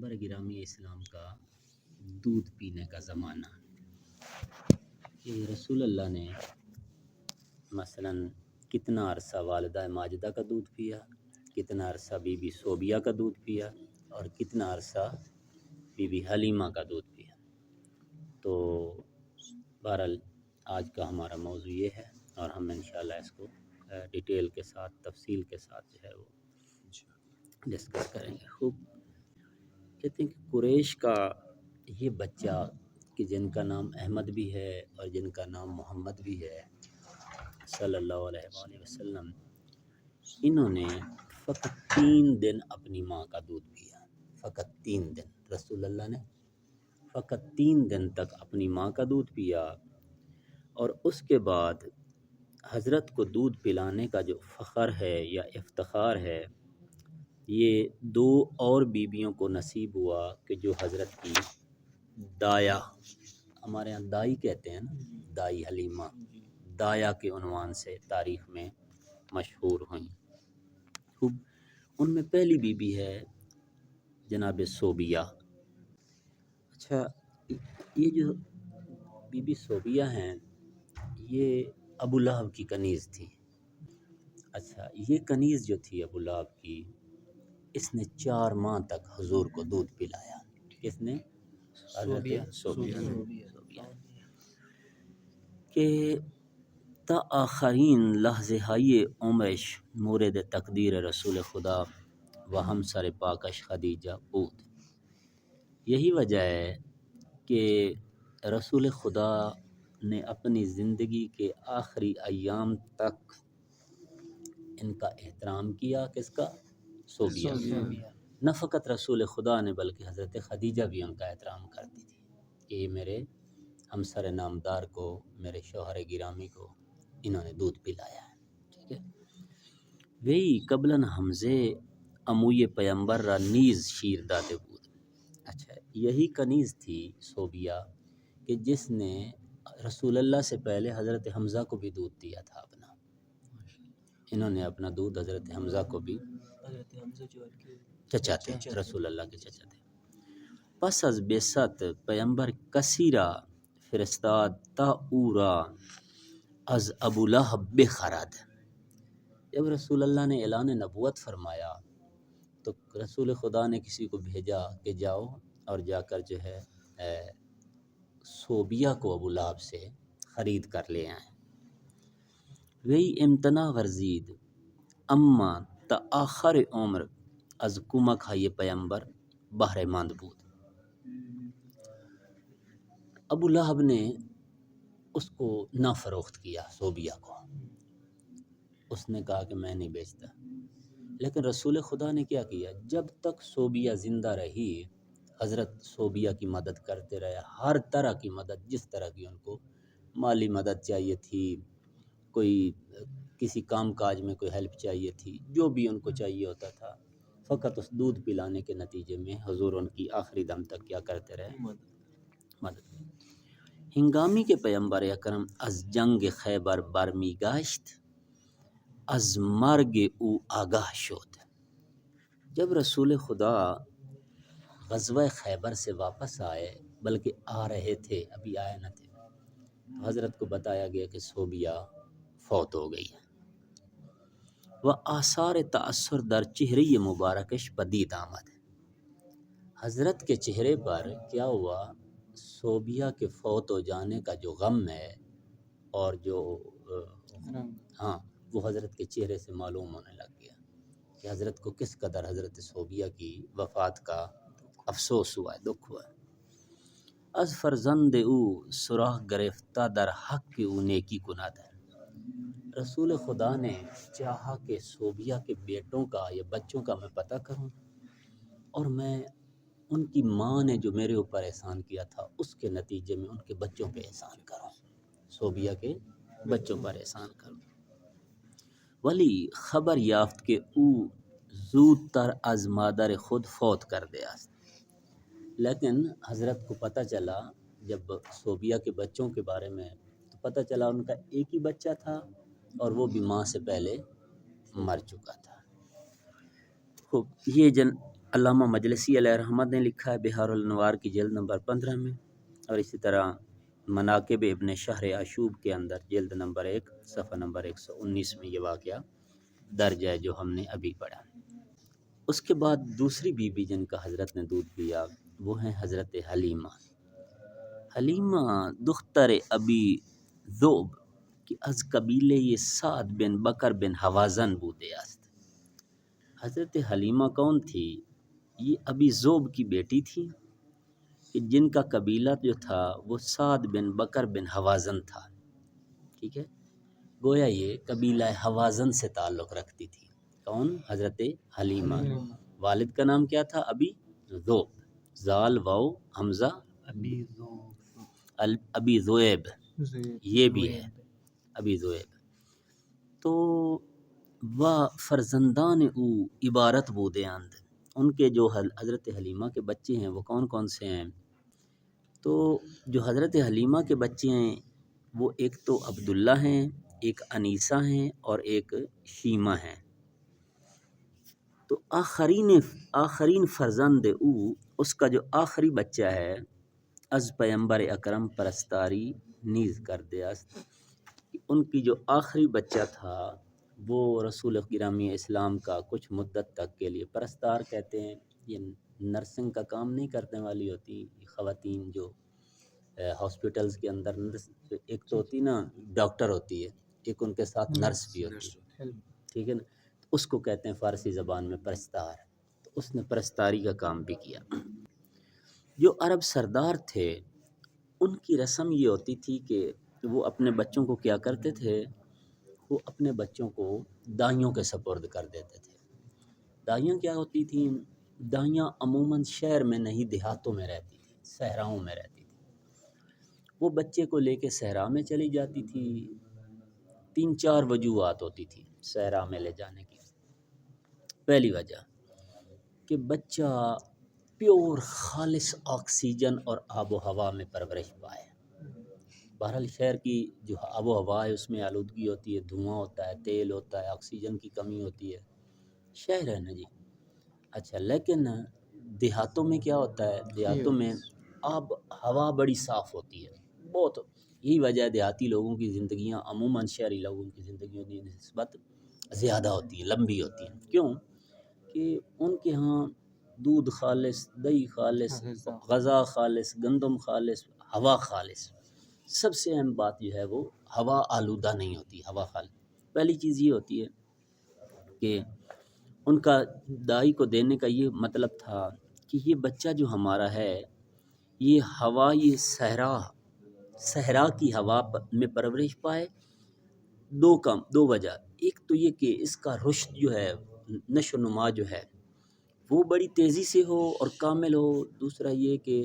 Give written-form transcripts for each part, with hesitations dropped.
پیغمبر گرامی اسلام کا دودھ پینے کا زمانہ کہ رسول اللہ نے مثلاً کتنا عرصہ والدہ ماجدہ کا دودھ پیا، کتنا عرصہ بی بی صوبیہ کا دودھ پیا اور کتنا عرصہ بی بی حلیمہ کا دودھ پیا۔ تو بہرحال آج کا ہمارا موضوع یہ ہے اور ہم انشاءاللہ اس کو ڈیٹیل کے ساتھ تفصیل کے ساتھ جو ہے وہ ڈسکس کریں گے۔ خوب کہتے ہیں کہ قریش کا یہ بچہ کہ جن کا نام احمد بھی ہے اور جن کا نام محمد بھی ہے صلی اللہ علیہ وآلہ وسلم، انہوں نے فقط 3 دن اپنی ماں کا دودھ پیا، فقط 3 دن۔ رسول اللہ نے فقط 3 دن تک اپنی ماں کا دودھ پیا اور اس کے بعد حضرت کو دودھ پلانے کا جو فخر ہے یا افتخار ہے، یہ 2 اور بیویوں کو نصیب ہوا کہ جو حضرت کی دایا، ہمارے ہاں دائی کہتے ہیں نا، دائی حلیمہ، دایا کے عنوان سے تاریخ میں مشہور ہوئیں۔ خوب، ان میں پہلی بیوی ہے جناب صوبیہ۔ اچھا، یہ جو بی بی صوبیہ ہیں یہ ابو لہب کی کنیز تھی۔ اچھا، یہ کنیز جو تھی ابو لہب کی، اس نے 4 ماہ تک حضور کو دودھ پلایا۔ کس نے؟ حضرت صوبیہ نے۔ کہ تا آخرین لحظے ہائی عمرش مورد تقدیر رسول خدا و ہمسر پاکش خدیجہ بود۔ یہی وجہ ہے کہ رسول خدا نے اپنی زندگی کے آخری ایام تک ان کا احترام کیا۔ کس کا؟ صوبیہ۔ نہ فقط رسول خدا نے بلکہ حضرت خدیجہ بھی ان کا احترام کرتی تھی کہ یہ میرے ہمسر نامدار کو، میرے شوہر گرامی کو انہوں نے دودھ پلایا ہے۔ ٹھیک ہے، وہی قبلاً حمزے اموی پیمبر را نیز شیر داتے بود۔ اچھا، یہی کنیز تھی صوبیہ کہ جس نے رسول اللہ سے پہلے حضرت حمزہ کو بھی دودھ دیا تھا اپنا۔ انہوں نے اپنا دودھ حضرت حمزہ کو بھی، چچا تھے، رسول اللہ کے چچا تھے۔ پس از بعثت پیمبر کثیرہ فرستاد تا اورا از ابو لہب بخرد۔ جب رسول اللہ نے اعلان نبوت فرمایا تو رسول خدا نے کسی کو بھیجا کہ جاؤ اور جا کر جو ہے صوبیہ کو ابو لہب سے خرید کر لے آئیں۔ وہی امتناع ورزید اما تا آخر عمر از کمک های پیمبر بہرے مند بود۔ ابو لہب نے اس کو نہ فروخت کیا، صوبیہ کو۔ اس نے کہا کہ میں نہیں بیچتا، لیکن رسول خدا نے کیا کیا، جب تک صوبیہ زندہ رہی حضرت صوبیہ کی مدد کرتے رہے، ہر طرح کی مدد، جس طرح کی ان کو مالی مدد چاہیے تھی، کوئی کسی کام کاج میں کوئی ہیلپ چاہیے تھی، جو بھی ان کو چاہیے ہوتا تھا، فقط اس دودھ پلانے کے نتیجے میں حضور ان کی آخری دم تک کیا کرتے رہے؟ مدد۔ ہنگامی کے پیمبر اکرم از جنگ خیبر برمی گشت از مرگ او آگاہ شد۔ جب رسول خدا غزوہ خیبر سے واپس آئے، بلکہ آ رہے تھے، ابھی آئے نہ تھے، تو حضرت کو بتایا گیا کہ صوبیہ فوت ہو گئی ہے۔ و آثار تأثر در چہرے مبارکش پدید آمد۔ حضرت کے چہرے پر کیا ہوا؟ صوبیہ کے فوت ہو جانے کا جو غم ہے اور جو ہاں، وہ حضرت کے چہرے سے معلوم ہونے لگ گیا کہ حضرت کو کس قدر حضرت صوبیہ کی وفات کا افسوس ہوا ہے، دکھ ہوا ہے۔ از فرزند او سراغ گرفتہ در حق او نیکی کند۔ رسول خدا نے چاہا کہ صوبیہ کے بیٹوں کا یا بچوں کا میں پتہ کروں اور میں ان کی ماں نے جو میرے اوپر احسان کیا تھا اس کے نتیجے میں ان کے بچوں پہ احسان کروں، صوبیہ کے بچوں پر احسان کروں۔ ولی خبر یافت کہ او زود تر از مادر خود فوت کر دیا است۔ لیکن حضرت کو پتہ چلا جب صوبیہ کے بچوں کے بارے میں، تو پتہ چلا ان کا ایک ہی بچہ تھا اور وہ بھی ماں سے پہلے مر چکا تھا۔ خوب، یہ علامہ مجلسی علیہ رحمت نے لکھا ہے بہار الانوار کی جلد نمبر 15 میں، اور اسی طرح مناقب ابن شہر عشوب کے اندر جلد نمبر 1 صفحہ نمبر 119 میں یہ واقعہ درج ہے جو ہم نے ابھی پڑھا۔ اس کے بعد دوسری بیوی جن کا حضرت نے دودھ پیا وہ ہیں حضرت حلیمہ۔ حلیمہ دختر ابی ذؤب کہ از قبیلے یہ سعد بن بکر بن حوازن بودے است۔ حضرت حلیمہ کون تھی؟ یہ ابی ذؤب کی بیٹی تھی کہ جن کا قبیلہ جو تھا وہ سعد بن بکر بن حوازن تھا، ٹھیک ہے، گویا یہ قبیلہ حوازن سے تعلق رکھتی تھی۔ کون؟ حضرت حلیمہ۔ والد کا نام کیا تھا؟ ابی ذؤب، زال واو حمزہ ابی ذؤب، یہ بھی ہے ابی ذؤب۔ تو و فرزندان او عبارت بودے اند، ان کے جو حضرت حلیمہ کے بچے ہیں وہ کون کون سے ہیں؟ تو جو حضرت حلیمہ کے بچے ہیں وہ ایک تو عبداللہ ہیں، ایک انیسہ ہیں اور ایک شیمہ ہیں۔ تو آخرین فرزند او، اس کا جو آخری بچہ ہے، از پیمبر اکرم پرستاری نیز کر دے است، ان کی جو آخری بچہ تھا وہ رسول گرامی اسلام کا کچھ مدت تک کے لیے، پرستار کہتے ہیں یہ نرسنگ کا کام نہیں کرنے والی ہوتی خواتین جو ہاسپٹلز کے اندر، ایک تو ہوتی نا ڈاکٹر ہوتی ہے، ایک ان کے ساتھ نرس بھی ہوتی ہے، ٹھیک ہے نا، اس کو کہتے ہیں فارسی زبان میں پرستار۔ تو اس نے پرستاری کا کام بھی کیا۔ جو عرب سردار تھے ان کی رسم یہ ہوتی تھی کہ وہ اپنے بچوں کو کیا کرتے تھے، وہ اپنے بچوں کو دائیوں کے سپرد کر دیتے تھے۔ دائیاں کیا ہوتی تھیں؟ دائیاں عموماً شہر میں نہیں دیہاتوں میں رہتی تھی، صحراؤں میں رہتی تھی۔ وہ بچے کو لے کے صحرا میں چلی جاتی تھی، 3-4 وجوہات ہوتی تھی صحرا میں لے جانے کی۔ پہلی وجہ کہ بچہ پیور خالص آکسیجن اور آب و ہوا میں پرورش پائے۔ بہرحال شہر کی جو آب و ہوا ہے اس میں آلودگی ہوتی ہے، دھواں ہوتا ہے، تیل ہوتا ہے، آکسیجن کی کمی ہوتی ہے، شہر ہے نا جی۔ اچھا، لیکن دیہاتوں میں کیا ہوتا ہے؟ دیہاتوں میں آب ہوا بڑی صاف ہوتی ہے، بہت، یہی وجہ ہے دیہاتی لوگوں کی زندگیاں عموماً شہری لوگوں کی زندگیوں کی نسبت زیادہ ہوتی ہیں، لمبی ہوتی ہیں۔ کیوں؟ کہ ان کے ہاں دودھ خالص، دہی خالص، غذا خالص، گندم خالص، ہوا خالص۔ سب سے اہم بات جو ہے وہ ہوا آلودہ نہیں ہوتی، ہوا خالص۔ پہلی چیز یہ ہوتی ہے کہ ان کا دائی کو دینے کا یہ مطلب تھا کہ یہ بچہ جو ہمارا ہے یہ ہوا، یہ صحرا کی ہوا میں پرورش پائے۔ دو وجہ، ایک تو یہ کہ اس کا رشد جو ہے، نشو و نما جو ہے وہ بڑی تیزی سے ہو اور کامل ہو۔ دوسرا یہ کہ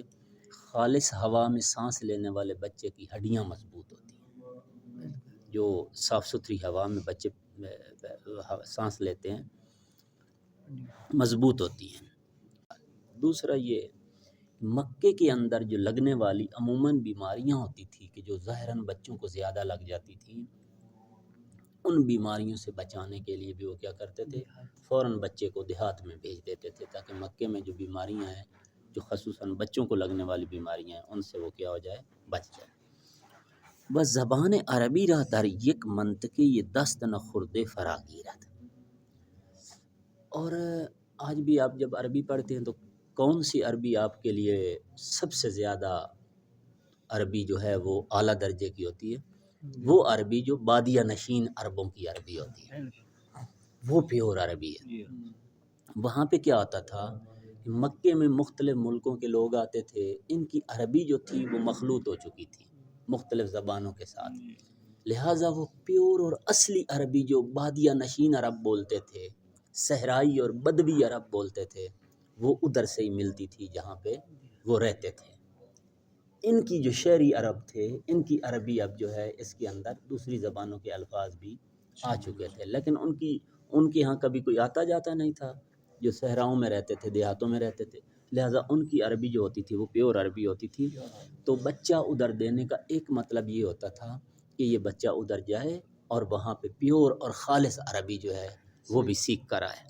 خالص ہوا میں سانس لینے والے بچے کی ہڈیاں مضبوط ہوتی ہیں، جو صاف ستھری ہوا میں بچے سانس لیتے ہیں مضبوط ہوتی ہیں۔ دوسرا یہ مکے کے اندر جو لگنے والی عموماً بیماریاں ہوتی تھی کہ جو ظاہراً بچوں کو زیادہ لگ جاتی تھی، ان بیماریوں سے بچانے کے لیے بھی وہ کیا کرتے تھے، فوراً بچے کو دیہات میں بھیج دیتے تھے تاکہ مکے میں جو بیماریاں ہیں، جو خصوصاً بچوں کو لگنے والی بیماریاں ہیں، ان سے وہ کیا ہو جائے، بچ جائے۔ بس زبان عربی را در یک منطقے یہ دست نہ خردے فراگیرت۔ اور آج بھی آپ جب عربی پڑھتے ہیں تو کون سی عربی آپ کے لیے سب سے زیادہ عربی جو ہے وہ اعلیٰ درجے کی ہوتی ہے؟ وہ عربی جو بادیہ نشین عربوں کی عربی ہوتی ہے، وہ پیور عربی ہے۔ وہاں پہ کیا ہوتا تھا، مکے میں مختلف ملکوں کے لوگ آتے تھے، ان کی عربی جو تھی وہ مخلوط ہو چکی تھی مختلف زبانوں کے ساتھ، لہٰذا وہ پیور اور اصلی عربی جو بادیہ نشین عرب بولتے تھے، صحرائی اور بدوی عرب بولتے تھے، وہ ادھر سے ہی ملتی تھی جہاں پہ وہ رہتے تھے۔ ان کی جو شہری عرب تھے، ان کی عربی اب جو ہے اس کے اندر دوسری زبانوں کے الفاظ بھی آ چکے تھے، لیکن ان کے ہاں کبھی کوئی آتا جاتا نہیں تھا، جو صحراؤں میں رہتے تھے، دیہاتوں میں رہتے تھے، لہٰذا ان کی عربی جو ہوتی تھی وہ پیور عربی ہوتی تھی۔ تو بچہ ادھر دینے کا ایک مطلب یہ ہوتا تھا کہ یہ بچہ ادھر جائے اور وہاں پہ پیور اور خالص عربی جو ہے وہ بھی سیکھ کر آئے۔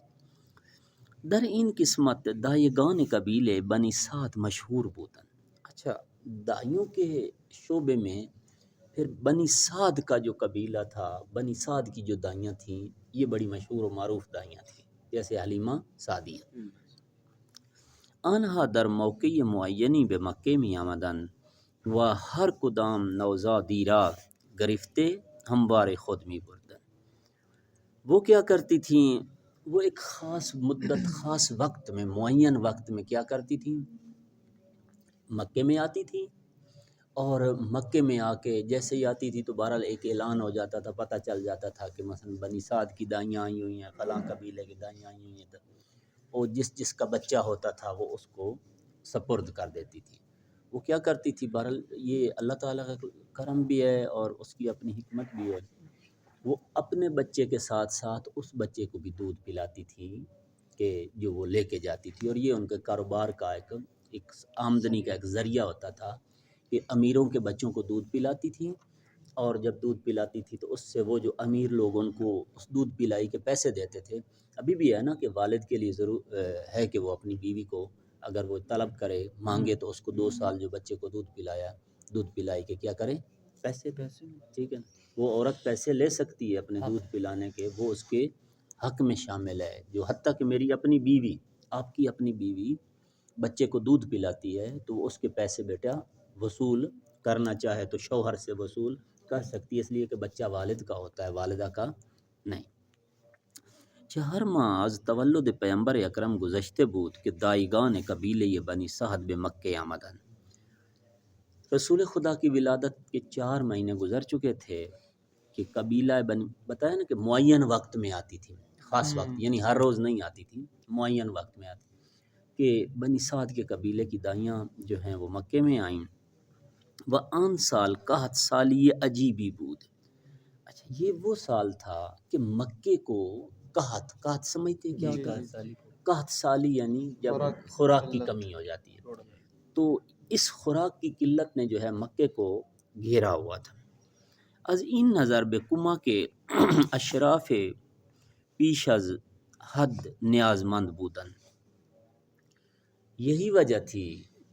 در این قسمت دایگان قبیلے بنی سعد مشہور بودن. اچھا، دائیوں کے شعبے میں پھر بنی سعد کا جو قبیلہ تھا، بنی سعد کی جو دائیاں تھیں یہ بڑی مشہور و معروف دائیاں تھیں، جیسے حلیمہ سعدیہ. آنہا در موقع معینی به مکے می آمدن و ہر کدام نوزادی را گرفتے ہموار خود می بردن. وہ کیا کرتی تھیں، وہ ایک خاص مدت، خاص وقت میں، معین وقت میں کیا کرتی تھیں، مکے میں آتی تھیں، اور مکے میں آ کے جیسے ہی آتی تھی تو بہرحال ایک اعلان ہو جاتا تھا، پتہ چل جاتا تھا کہ مثلا بنی سعد کی دائیاں آئی ہوئی ہیں، فلاں قبیلے کی دائیاں آئی ہوئی ہیں، اور جس کا بچہ ہوتا تھا وہ اس کو سپرد کر دیتی تھی. وہ کیا کرتی تھی، بہرحال یہ اللہ تعالیٰ کا کرم بھی ہے اور اس کی اپنی حکمت بھی ہے، وہ اپنے بچے کے ساتھ ساتھ اس بچے کو بھی دودھ پلاتی تھی کہ جو وہ لے کے جاتی تھی، اور یہ ان کے کاروبار کا ایک آمدنی کا ایک ذریعہ ہوتا تھا کہ امیروں کے بچوں کو دودھ پلاتی تھی، اور جب دودھ پلاتی تھی تو اس سے وہ جو امیر لوگ ان کو اس دودھ پلائی کے پیسے دیتے تھے. ابھی بھی ہے نا کہ والد کے لیے ضرور ہے کہ وہ اپنی بیوی کو اگر وہ طلب کرے، مانگے، تو اس کو 2 سال جو بچے کو دودھ پلائی کے کیا کرے، پیسے، ٹھیک ہے نا. وہ عورت پیسے لے سکتی ہے اپنے دودھ پلانے کے، وہ اس کے حق میں شامل ہے. جو حتیٰ کہ میری اپنی بیوی، آپ کی اپنی بیوی بچے کو دودھ پلاتی ہے تو وہ اس کے پیسے بیٹا وصول کرنا چاہے تو شوہر سے وصول کر سکتی ہے، اس لیے کہ بچہ والد کا ہوتا ہے، والدہ کا نہیں. چہر ماہ از تولد پیمبر اکرم گزشتے بود کہ دائیگان قبیلے یہ بنی سعد بے مکے آمدن. رسول خدا کی ولادت کے 4 مہینے گزر چکے تھے کہ قبیلہ بنی، بتایا نا کہ معین وقت میں آتی تھی، خاص وقت، یعنی ہر روز نہیں آتی تھی، معین وقت میں آتی کہ بنی سعد کے قبیلے کی دائیاں جو ہیں وہ مکے میں آئیں. و آن سال قحط سالی عجیبی بود. اچھا، یہ وہ سال تھا کہ مکے کو قحط سمجھتے ہیں کیا ہوتا ہے؟ قحط سالی یعنی جب خوراک کی کمی ہو جاتی ہے، تو اس خوراک کی قلت نے جو ہے مکے کو گھیرا ہوا تھا. از این نظر بے کما کے اشراف پیش از حد نیاز مند بودن. یہی وجہ تھی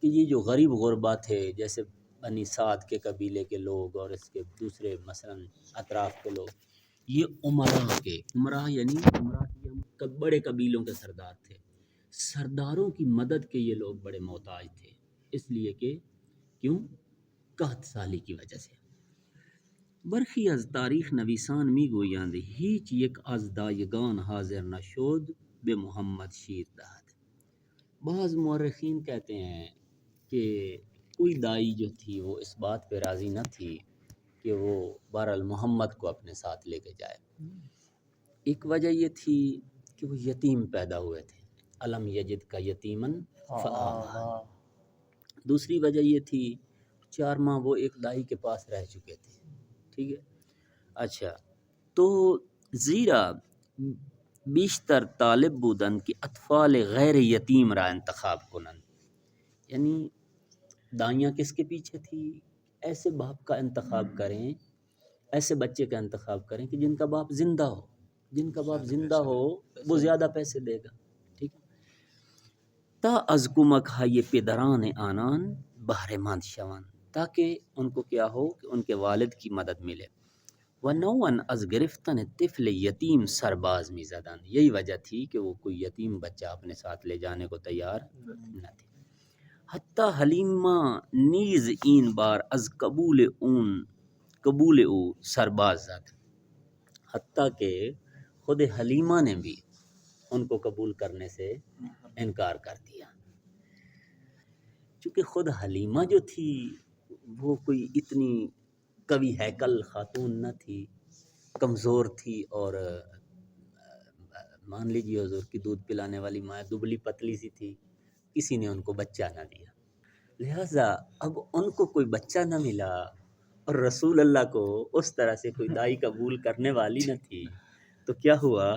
کہ یہ جو غریب غربا تھے، جیسے بنی سعد کے قبیلے کے لوگ اور اس کے دوسرے مثلا اطراف کے لوگ، یہ عمرہ یعنی بڑے قبیلوں کے سردار تھے، سرداروں کی مدد کے یہ لوگ بڑے محتاج تھے، اس لیے کہ کیوں، قحط سالی کی وجہ سے. برخی از تاریخ نویسان می گویند هیچ یک از دایگان حاضر نشد به محمد شیر دهد. بعض مورخین کہتے ہیں کہ کوئی دائی جو تھی وہ اس بات پہ راضی نہ تھی کہ وہ بہرحال محمد کو اپنے ساتھ لے کے جائے. ایک وجہ یہ تھی کہ وہ یتیم پیدا ہوئے تھے، علم یجد کا یتیمن فآویٰ. دوسری وجہ یہ تھی 4 ماہ وہ ایک دائی کے پاس رہ چکے تھے، ٹھیک ہے. اچھا، تو زیرا بیشتر طالب بودن کہ اطفال غیر یتیم را انتخاب کنند. یعنی دائیاں کس کے پیچھے تھی، ایسے باپ کا انتخاب کریں، ایسے بچے کا انتخاب کریں کہ جن کا باپ زندہ ہو، جن کا باپ زندہ ہو وہ زیادہ پیسے دے گا، ٹھیک ہے. تا از کمک های پدران آنان بہرے مند شوند، تاکہ ان کو کیا ہو کہ ان کے والد کی مدد ملے. و نوعاً از گرفتن طفل یتیم سرباز می زدن. یہی وجہ تھی کہ وہ کوئی یتیم بچہ اپنے ساتھ لے جانے کو تیار نہ تھے. حتیٰ حلیمہ نیز این بار از قبول او سرباز زد. حتیٰ کہ خود حلیمہ نے بھی ان کو قبول کرنے سے انکار کر دیا، چونکہ خود حلیمہ جو تھی وہ کوئی اتنی قوی ہیکل خاتون نہ تھی، کمزور تھی، اور مان لیجیے حضور کی دودھ پلانے والی ماں دبلی پتلی سی تھی، کسی نے ان کو بچہ نہ دیا. لہٰذا اب ان کو کوئی بچہ نہ ملا اور رسول اللہ کو اس طرح سے کوئی دائی قبول کرنے والی نہ تھی، تو کیا ہوا،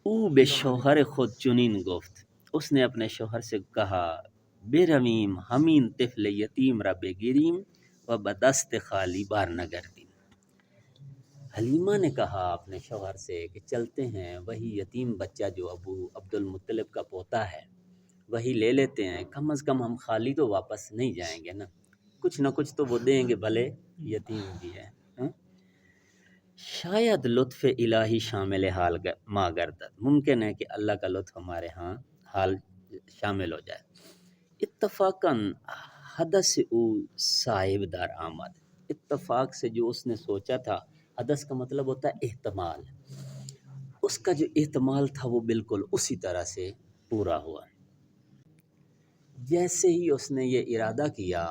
او بے شوہر خود چنین گفت، اس نے اپنے شوہر سے کہا، بے رویم ہمین طفل یتیم را بگیریم و بدست خالی بار نگردیم. حلیمہ نے کہا اپنے شوہر سے کہ چلتے ہیں، وہی یتیم بچہ جو ابو عبد المطلب کا پوتا ہے وہی لے لیتے ہیں، کم از کم ہم خالی تو واپس نہیں جائیں گے نا، کچھ نہ کچھ تو وہ دیں گے، بھلے یتیم بھی ہے۔ ہاں؟ شاید لطف الہی شامل حال ما گردد، ممکن ہے کہ اللہ کا لطف ہمارے ہاں حال شامل ہو جائے۔ اتفاقاً حدث او صاحب دار آمد، اتفاق سے جو اس نے سوچا تھا، حدث کا مطلب ہوتا ہے احتمال، اس کا جو احتمال تھا وہ بالکل اسی طرح سے پورا ہوا۔ جیسے ہی اس نے یہ ارادہ کیا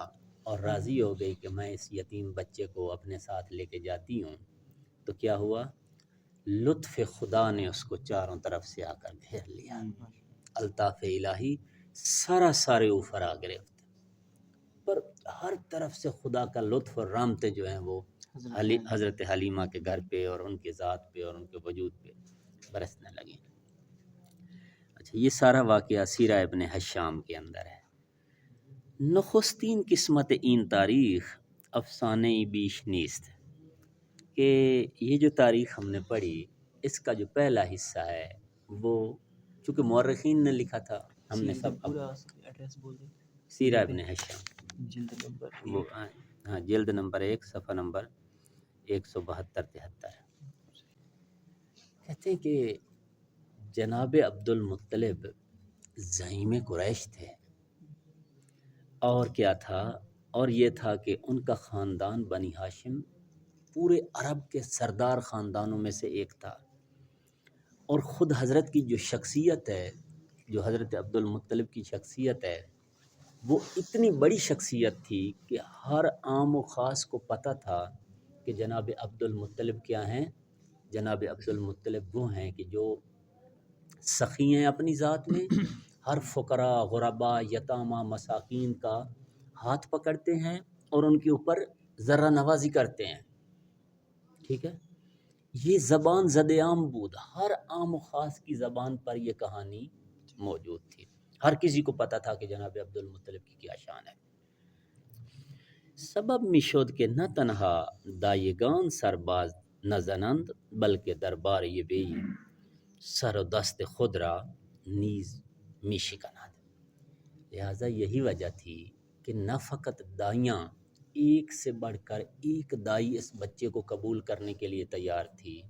اور راضی ہو گئی کہ میں اس یتیم بچے کو اپنے ساتھ لے کے جاتی ہوں، تو کیا ہوا؟ لطف خدا نے اس کو چاروں طرف سے آ کر گھیر لیا، الطاف الہی سارے اوپر آ گرفت، پر ہر طرف سے خدا کا لطف اور رحمتیں جو ہیں وہ حضرت حلیمہ کے گھر پہ اور ان کے ذات پہ اور ان کے وجود پہ برسنے لگیں۔ اچھا، یہ سارا واقعہ سیرہ ابن حشام کے اندر ہے۔ نخستین قسمت این تاریخ افسانہ بیش نیست، کہ یہ جو تاریخ ہم نے پڑھی اس کا جو پہلا حصہ ہے وہ چونکہ مورخین نے لکھا تھا، ہم نے سب پورا ایڈریس بول دیں۔ سیرہ ابن حشام، جلد نمبر وہ ہاں جلد نمبر 1 صفحہ نمبر 172-73۔ کہتے ہیں کہ جناب عبد المطلب زعیم قریش تھے، اور کیا تھا؟ اور یہ تھا کہ ان کا خاندان بنی ہاشم پورے عرب کے سردار خاندانوں میں سے ایک تھا، اور خود حضرت کی جو شخصیت ہے، جو حضرت عبد المطلب کی شخصیت ہے، وہ اتنی بڑی شخصیت تھی کہ ہر عام و خاص کو پتہ تھا کہ جناب عبد المطلب کیا ہیں؟ جناب عبد المطلب وہ ہیں کہ جو سخی ہیں اپنی ذات میں، ہر فقراء، غرباء، یتامہ، مساکین کا ہاتھ پکڑتے ہیں اور ان کے اوپر ذرہ نوازی کرتے ہیں، ٹھیک ہے؟ یہ زبان زد عام بود، ہر عام و خاص کی زبان پر یہ کہانی موجود تھی، ہر کسی کو پتہ تھا کہ جناب عبد المطلب کی کیا شان ہے۔ سبب میشد کہ نہ تنہا دایگان سرباز نہ زنند، بلکہ دربار یہ بھی سر و دست خود را نیز می شکند، لہٰذا یہی وجہ تھی کہ نہ فقط دائیاں ایک سے بڑھ کر ایک دائی اس بچے کو قبول کرنے کے لیے تیار تھی،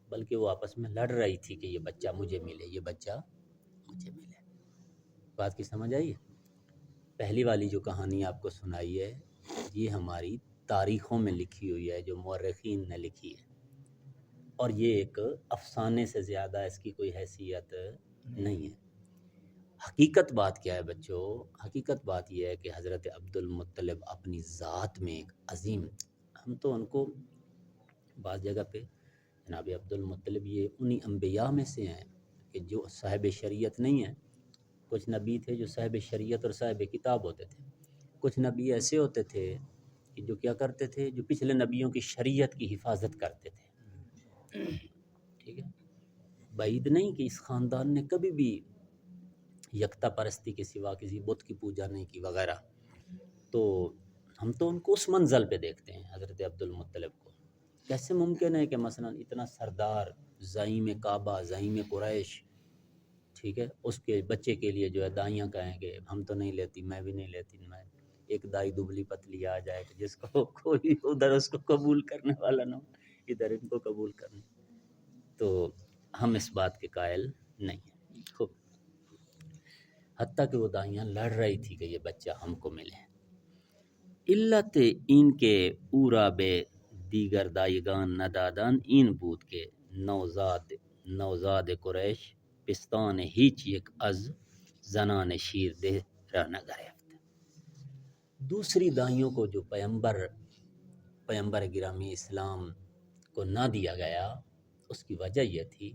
بلکہ وہ آپس میں لڑ رہی تھی کہ یہ بچہ مجھے ملے، یہ بچہ مجھے ملے۔ بات کی سمجھ آئی؟ پہلی والی جو کہانی آپ کو سنائی ہے یہ ہماری تاریخوں میں لکھی ہوئی ہے، جو مورخین نے لکھی ہے، اور یہ ایک افسانے سے زیادہ اس کی کوئی حیثیت نہیں ہے۔ حقیقت بات کیا ہے بچوں؟ حقیقت بات یہ ہے کہ حضرت عبد المطلب اپنی ذات میں ایک عظیم، ہم تو ان کو بعض جگہ پہ جناب عبد المطلب یہ انہی انبیاء میں سے ہیں کہ جو صاحب شریعت نہیں ہیں۔ کچھ نبی تھے جو صاحب شریعت اور صاحب کتاب ہوتے تھے، کچھ نبی ایسے ہوتے تھے کہ جو کیا کرتے تھے، جو پچھلے نبیوں کی شریعت کی حفاظت کرتے تھے، ٹھیک ہے؟ بعید نہیں کہ اس خاندان نے کبھی بھی یکتا پرستی کے سوا کسی بت کی پوجا نہیں کی وغیرہ، تو ہم تو ان کو اس منزل پہ دیکھتے ہیں حضرت عبد المطلب کو۔ کیسے ممکن ہے کہ مثلا اتنا سردار، زعیم کعبہ، زعیم قریش، ٹھیک ہے، اس کے بچے کے لیے جو ہے دائیاں کہیں کہ ہم تو نہیں لیتی، میں بھی نہیں لیتی، میں ایک دائی دبلی پتلی آ جائے کہ جس کو کوئی ادھر اس کو قبول کرنے والا نہ ہو، ادھر ان کو قبول کرنے، تو ہم اس بات کے قائل نہیں ہیں۔ خوب، حتیٰ کہ وہ دائیاں لڑ رہی تھی کہ یہ بچہ ہم کو ملے۔ علت این کے اورا بے دیگر دایگان ندادن این بود کے نوزاد قریش پستان ہیچ یک از زنان شیر دہ را نگرفت۔ دوسری دائیوں کو جو پیمبر گرامی اسلام کو نہ دیا گیا، اس کی وجہ یہ تھی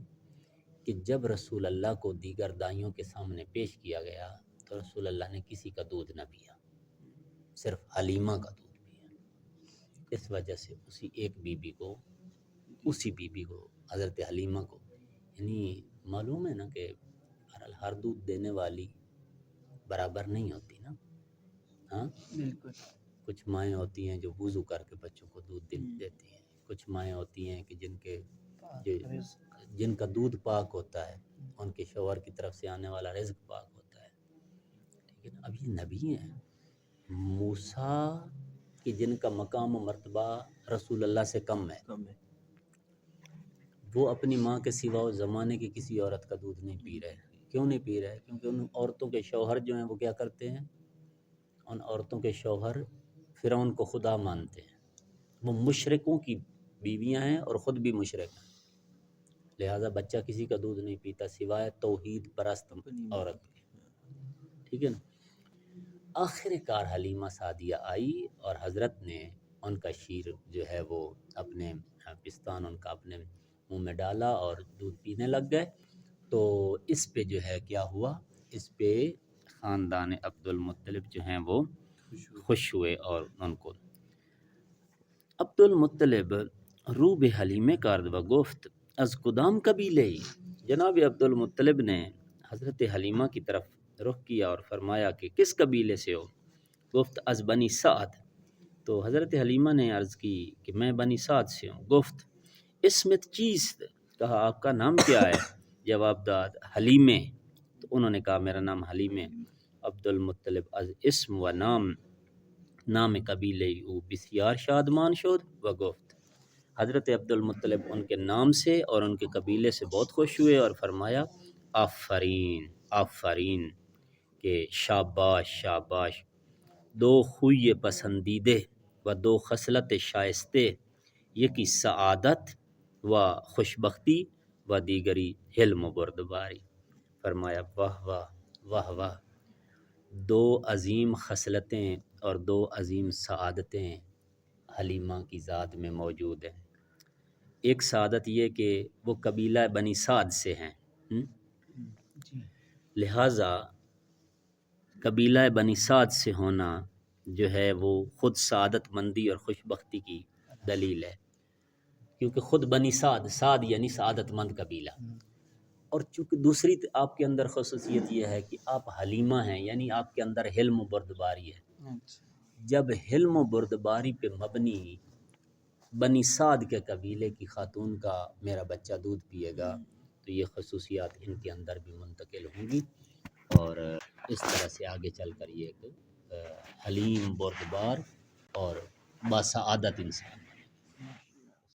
کہ جب رسول اللہ کو دیگر دائیوں کے سامنے پیش کیا گیا تو رسول اللہ نے کسی کا دودھ نہ پیا، صرف حلیمہ کا دودھ پیا۔ اس وجہ سے اسی بی بی کو حضرت حلیمہ کو، یعنی معلوم ہے نا کہ بہرحال ہر دودھ دینے والی برابر نہیں ہوتی نا، ہاں بالکل۔ کچھ مائیں ہوتی ہیں جو وضو کر کے بچوں کو دودھ دیتی ہیں، کچھ مائیں ہوتی ہیں کہ جن کا دودھ پاک ہوتا ہے، ان کے شوہر کی طرف سے آنے والا رزق پاک ہوتا ہے، ٹھیک ہے نا؟ اب یہ نبی ہیں موسیٰ کہ جن کا مقام و مرتبہ رسول اللہ سے کم ہے، وہ اپنی ماں کے سوا اس زمانے کی کسی عورت کا دودھ نہیں پی رہے۔ کیوں نہیں پی رہے؟ کیونکہ ان عورتوں کے شوہر جو ہیں وہ کیا کرتے ہیں؟ ان عورتوں کے شوہر فرعون کو خدا مانتے ہیں، وہ مشرکوں کی بیویاں ہیں اور خود بھی مشرک ہیں، لہٰذا بچہ کسی کا دودھ نہیں پیتا سوائے توحید پرست عورت کے، ٹھیک ہے نا؟ آخر کار حلیمہ سعدیہ آئی اور حضرت نے ان کا شیر جو ہے وہ اپنے پستان ان کا اپنے منہ میں ڈالا اور دودھ پینے لگ گئے۔ تو اس پہ جو ہے کیا ہوا، اس پہ خاندان عبد المطلب جو ہیں وہ خوش ہوئے اور ان کو عبد المطلب رو به حلیمه کرد و گفت از کدام قبیلے ای؟ جناب عبد المطلب نے حضرت حلیمہ کی طرف رخ کیا اور فرمایا کہ کس قبیلے سے ہو؟ گفت از بنی سعد۔ تو حضرت حلیمہ نے عرض کی کہ میں بنی سعد سے ہوں۔ گفت اسمت چیست؟ کہا آپ کا نام کیا ہے؟ جواب داد حلیمہ۔ تو انہوں نے کہا میرا نام حلیمہ۔ عبد المطلب از اسم و نام قبیلے او بسیار شادمان شد و گفت، حضرت عبد المطلب ان کے نام سے اور ان کے قبیلے سے بہت خوش ہوئے اور فرمایا آفرین آفرین، کہ شاباش شاباش، دو خوی پسندیدے و دو خصلت شائستے، یکی سعادت و خوشبختی و دیگری حلم و بردباری۔ فرمایا واہ واہ واہ واہ، دو عظیم خصلتیں اور دو عظیم سعادتیں حلیمہ کی ذات میں موجود ہیں۔ ایک سعادت یہ کہ وہ قبیلہ بنی سعد سے ہیں، لہٰذا قبیلہ بنی سعد سے ہونا جو ہے وہ خود سعادت مندی اور خوش بختی کی دلیل ہے، کیونکہ خود بنی سعد یعنی سعادت مند قبیلہ، اور چونکہ دوسری آپ کے اندر خصوصیت یہ ہے کہ آپ حلیمہ ہیں، یعنی آپ کے اندر حلم و بردباری ہے۔ جب حلم و بردباری پہ مبنی بنی سعد کے قبیلے کی خاتون کا میرا بچہ دودھ پیے گا تو یہ خصوصیات ان کے اندر بھی منتقل ہوں گی، اور اس طرح سے آگے چل کر یہ ایک حلیم بردبار اور باسعادت انسان